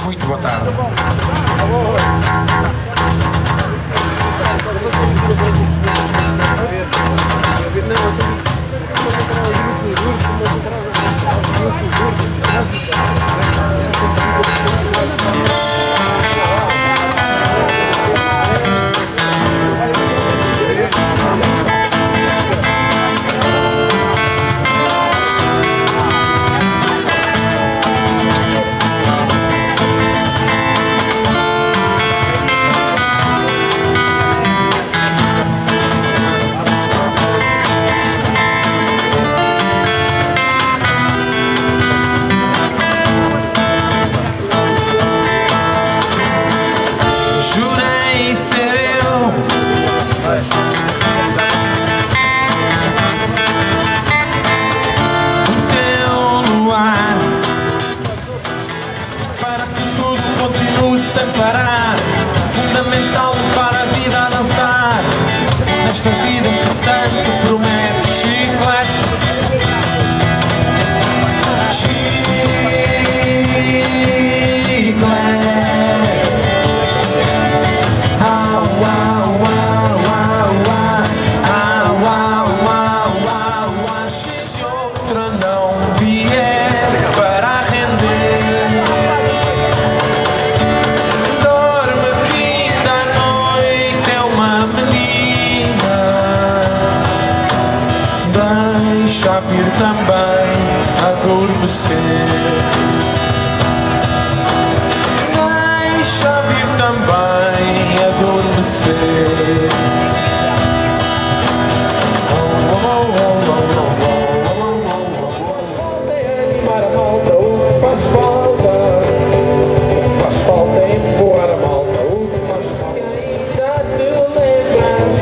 Muito boa tarde. Sem parar, fundamental para a vida a dançar. Nesta vida que tanto promete, chiclete. Chiclete. Au, au, au, au, au, au, au, au, au. Se outra não vier para render, deixa vir também adormecer. Deixa vir também adormecer. Animar a malta, o que faz falta. O que faz falta é empurrar a malta. O que faz falta ainda te lembras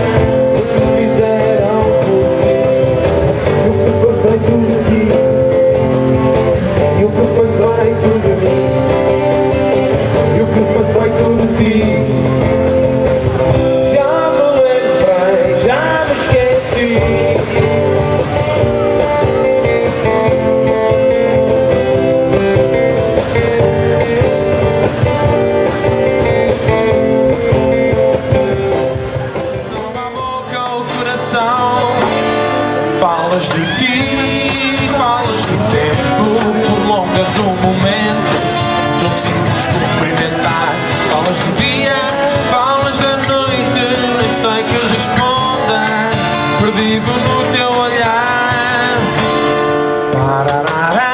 do que fizeram por ti. E o que foi feito de ti, e o que foi feito de mim, e o que foi feito de ti. Já me lembrei, já me esqueci. Sob a boca o coração, falas de ti, falas do tempo, prolongas o momento do simples cumprimentar. Falas do dia, falas da noite, nem sei que responda, perdido no teu olhar. Pararará,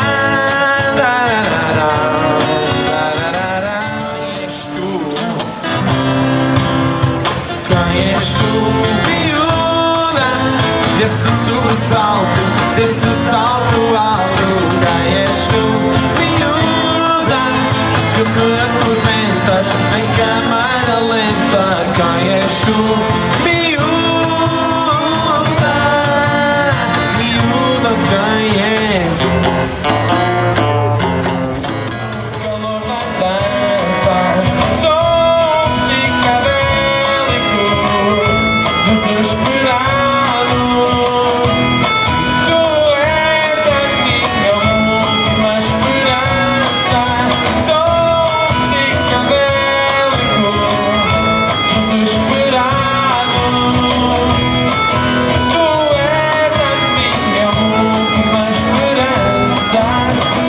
dararará, dararará. Quem és tu? Quem és tu, miúda? Desse sobressalto, desse salto alto. Quem és tu, miúda, que me atormentas em câmara lenta? Quem és tu, miúda, miúda, quem és? Calor da dança, som psicadélico, desesperado. Tu és a minha última esperança. Som psicadélico, desesperado. Tu és a minha última esperança.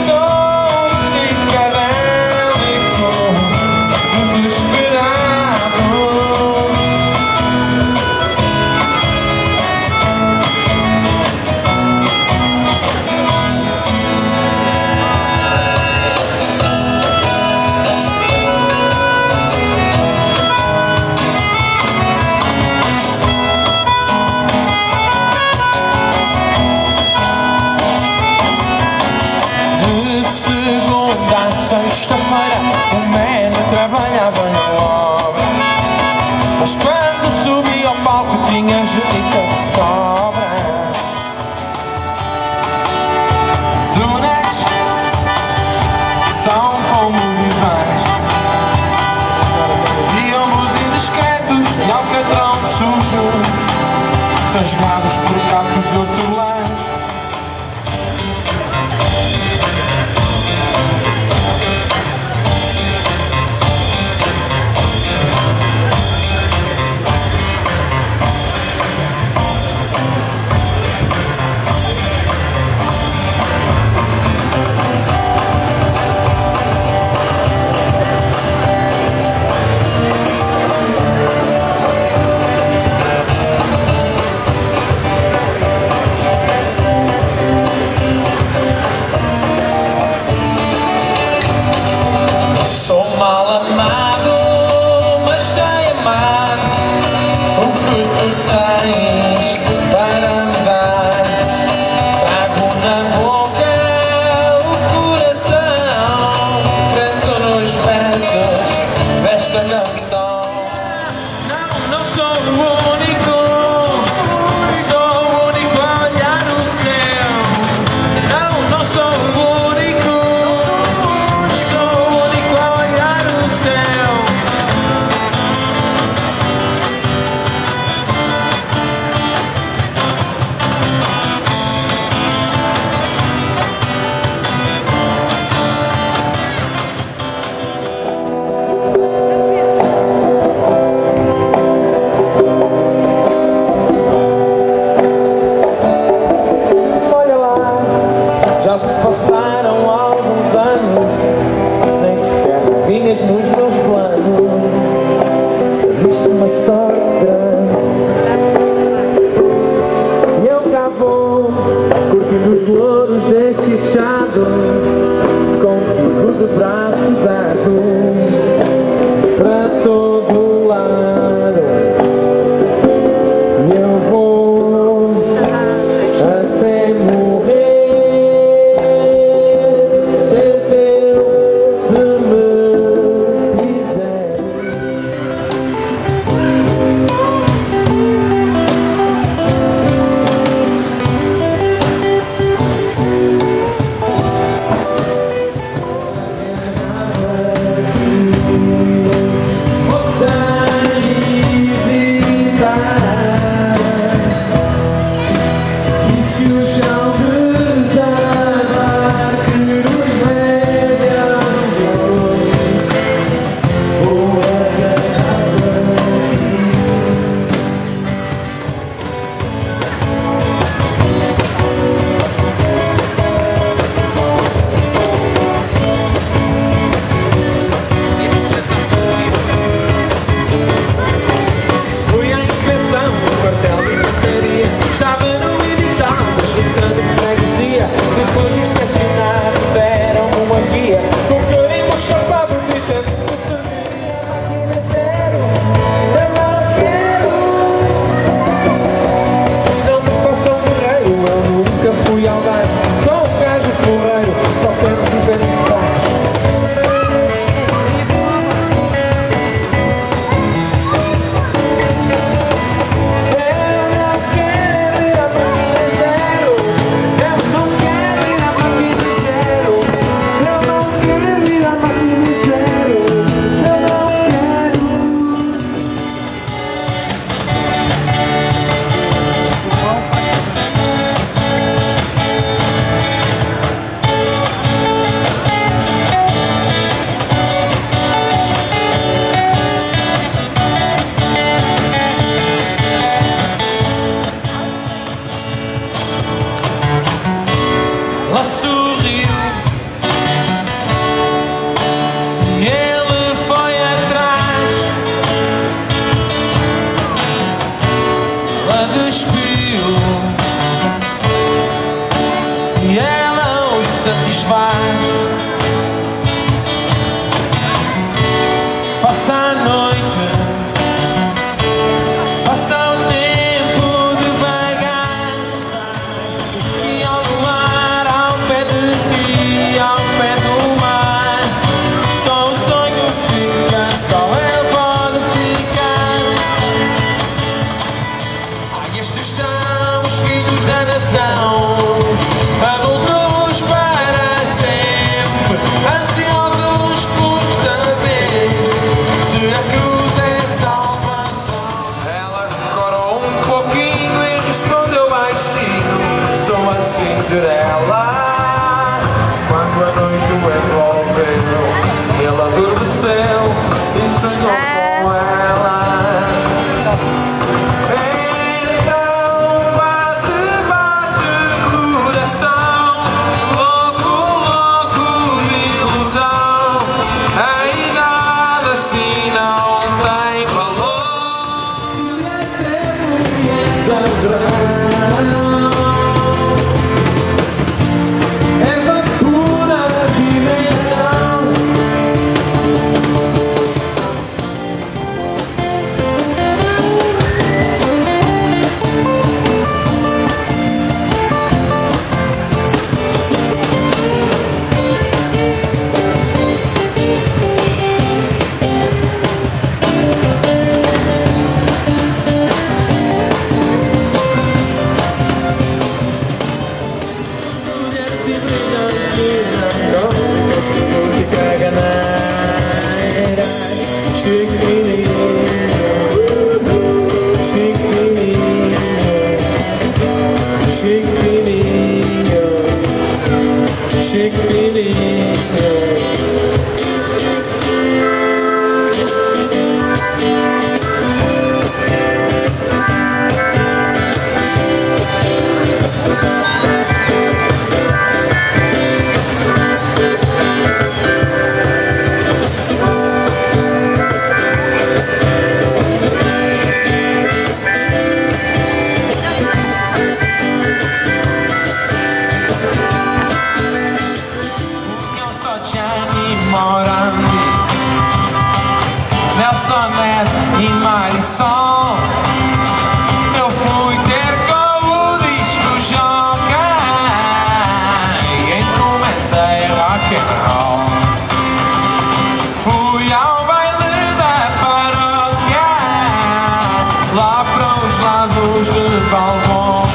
Som psicadélico, desesperado. De segunda a sexta-feira o man trabalhava na obra, mas quando subia ao palco tinha jeito de sobra. Dunas são como rivais, diambos indiscretos de alcatrão sujo, rasgados por cacos hortelãs. Já se passaram alguns anos, nem sequer vinhas nos meus planos. Sabiste uma sorte grande, e eu cá vou, curtindo os louros deste achado, contigo de braço dado para todo lado. E eu vou até morrer, ser teu se me quiser. Ela sorriu e ele foi atrás. Ela despiu e ela o satisfaz. Passa a noite, passa o tempo devagar, e ao luar, ao pé de ti, ao pé do mar, só o sonho fica, só ele pode ficar. Ai, estes são os filhos da nação, adultos para sempre, ansiosos por saber se a cruz é salvação. Ela corou um pouquinho e respondeu baixinho: sou a Cinderela. Quando a noite o envolveu, ele adormeceu e sonhou com ela. Então bate, bate coração, louco, louco de ilusão. A idade assim não tem valor. É da pura dimensão. garçonete e Marisol. Eu fui ter com o disco jockey e encomendei rock and roll. Fui ao baile da paróquia, lá para os lados de Valbom.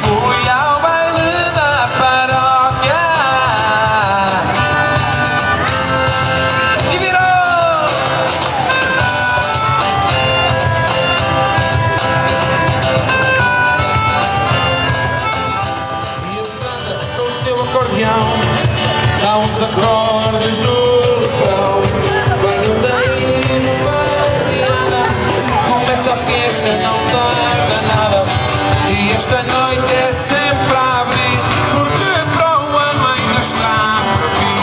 Fui ao baile da paróquia e virou. E a Sandra com o seu acordeão dá uns acordes no refrão. Venham daí, não fazem nada, começa a festa, não tarda nada. E esta noite é sempre a abrir, porque para o ano ainda está por vir.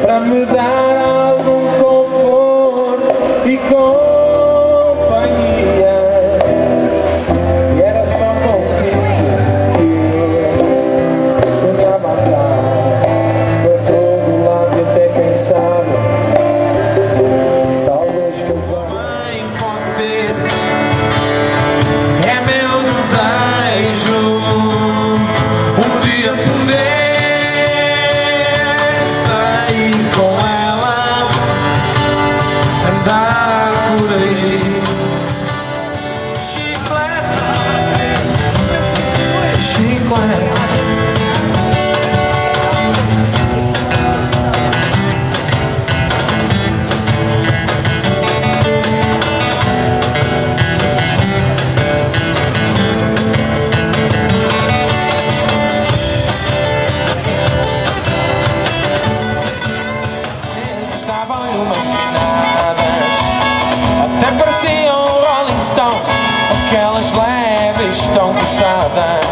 Para me dar algum conforto e companhia, e era só contigo que eu sonhava andar para todo lado e até quem sabe, talvez casar. Mãe, pode ver, é meu desejo um dia poder andar por aí. Chiclete, chiclete. Estavam imaginadas, até pareciam Rolling Stones, aquelas leves tão pesadas.